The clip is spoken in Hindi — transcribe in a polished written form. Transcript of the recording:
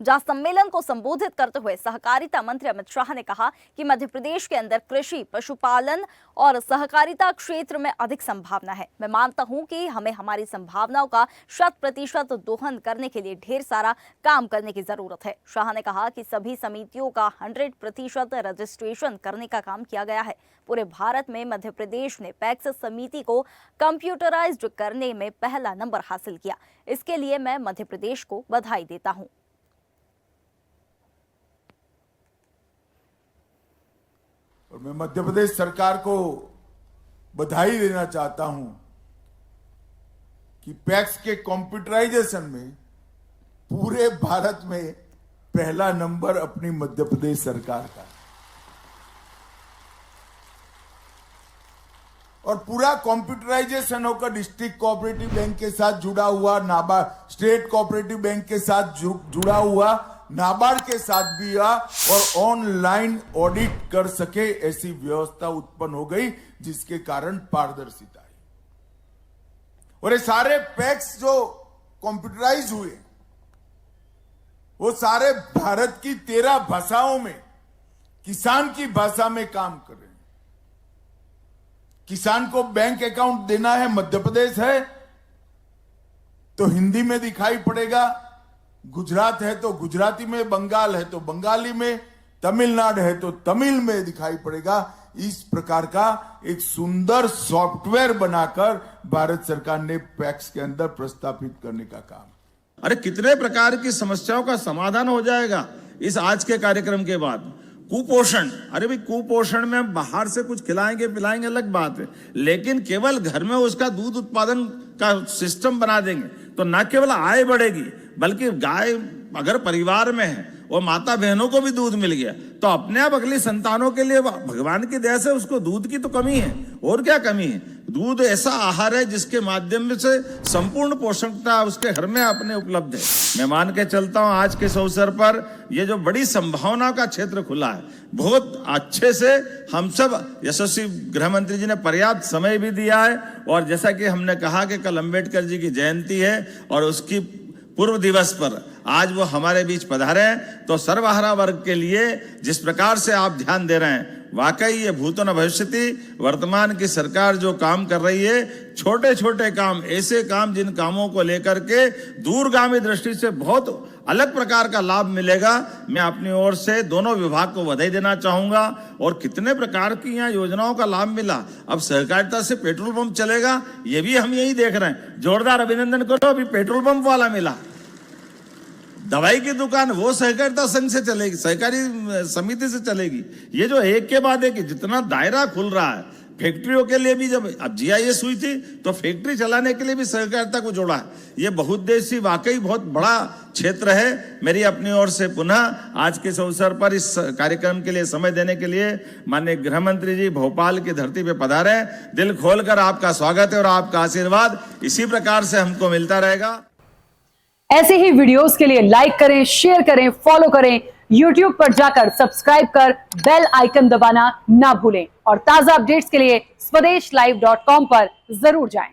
जहां सम्मेलन को संबोधित करते हुए सहकारिता मंत्री अमित शाह ने कहा कि मध्य प्रदेश के अंदर कृषि, पशुपालन और सहकारिता क्षेत्र में अधिक संभावना है। मैं मानता हूं कि हमें हमारी संभावनाओं का 100% दोहन करने के लिए ढेर सारा काम करने की जरूरत है। शाह ने कहा कि सभी समितियों का 100% रजिस्ट्रेशन करने का काम किया गया है। पूरे भारत में मध्य प्रदेश ने पैक्स समिति को कंप्यूटराइज्ड करने में पहला नंबर हासिल किया। इसके लिए मैं मध्य प्रदेश को बधाई देता हूं। और मैं मध्य प्रदेश सरकार को बधाई देना चाहता हूं कि पैक्स के कंप्यूटराइजेशन में पूरे भारत में पहला नंबर अपनी मध्य प्रदेश सरकार का, और पूरा कंप्यूटराइजेशन होकर डिस्ट्रिक्ट कोऑपरेटिव बैंक के साथ जुड़ा हुआ, नाबार्ड स्टेट कोऑपरेटिव बैंक के साथ जुड़ा हुआ, नाबार्ड के साथ भी हुआ, और ऑनलाइन ऑडिट कर सके ऐसी व्यवस्था उत्पन्न हो गई, जिसके कारण पारदर्शिता आई। और ये सारे पैक्स जो कंप्यूटराइज हुए वो सारे भारत की 13 भाषाओं में किसान की भाषा में काम कर रहे हैं। किसान को बैंक अकाउंट देना है, मध्य प्रदेश है तो हिंदी में दिखाई पड़ेगा, गुजरात है तो गुजराती में, बंगाल है तो बंगाली में, तमिलनाडु है तो तमिल में दिखाई पड़ेगा। इस प्रकार का एक सुंदर सॉफ्टवेयर बनाकर भारत सरकार ने पैक्स के अंदर प्रस्थापित करने का काम। अरे कितने प्रकार की समस्याओं का समाधान हो जाएगा इस आज के कार्यक्रम के बाद। कुपोषण, अरे भाई कुपोषण में बाहर से कुछ खिलाएंगे पिलाएंगे अलग बात है, लेकिन केवल घर में उसका दूध उत्पादन का सिस्टम बना देंगे तो न केवल आय बढ़ेगी, बल्कि गाय अगर परिवार में है और माता बहनों को भी दूध मिल गया तो अपने आप अगली संतानों के लिए भगवान की दया से उसको दूध की तो कमी है, और क्या कमी है। दूध ऐसा आहार है जिसके माध्यम से संपूर्ण पोषकता उसके घर में अपने उपलब्ध है। मैं मान के चलता हूं आज के इस अवसर पर ये जो बड़ी संभावनाओं का क्षेत्र खुला है, बहुत अच्छे से हम सब यशस्वी गृह मंत्री जी ने पर्याप्त समय भी दिया है। और जैसा कि हमने कहा कि कल अम्बेडकर जी की जयंती है और उसकी पूर्व दिवस पर आज वो हमारे बीच पधारे हैं, तो सर्वहारा वर्ग के लिए जिस प्रकार से आप ध्यान दे रहे हैं, वाकई ये भूतो न भविष्यति, वर्तमान की सरकार जो काम कर रही है, छोटे छोटे काम, ऐसे काम जिन कामों को लेकर के दूरगामी दृष्टि से बहुत अलग प्रकार का लाभ मिलेगा। मैं अपनी ओर से दोनों विभाग को बधाई देना चाहूंगा। और कितने प्रकार की यहाँ योजनाओं का लाभ मिला। अब सहकारिता से पेट्रोल पंप चलेगा, ये भी हम यही देख रहे हैं। जोरदार अभिनंदन करो, अभी पेट्रोल पंप वाला मिला। दवाई की दुकान वो सहकारिता संघ से चलेगी, सहकारी समिति से चलेगी। ये जो एक के बाद एक जितना दायरा खुल रहा है, फैक्ट्रियों के लिए भी जब अब GIS हुई थी तो फैक्ट्री चलाने के लिए भी सहकारिता को जोड़ा है। ये बहुउद्देशीय वाकई बहुत बड़ा क्षेत्र है। मेरी अपनी ओर से पुनः आज के इस अवसर पर इस कार्यक्रम के लिए समय देने के लिए माननीय गृह मंत्री जी भोपाल की धरती पे पधारे। दिल खोलकर आपका स्वागत है और आपका आशीर्वाद इसी प्रकार से हमको मिलता रहेगा। ऐसे ही वीडियोस के लिए लाइक करें, शेयर करें, फॉलो करें। YouTube पर जाकर सब्सक्राइब कर बेल आइकन दबाना ना भूलें और ताजा अपडेट्स के लिए SwadeshLive.com पर जरूर जाएं।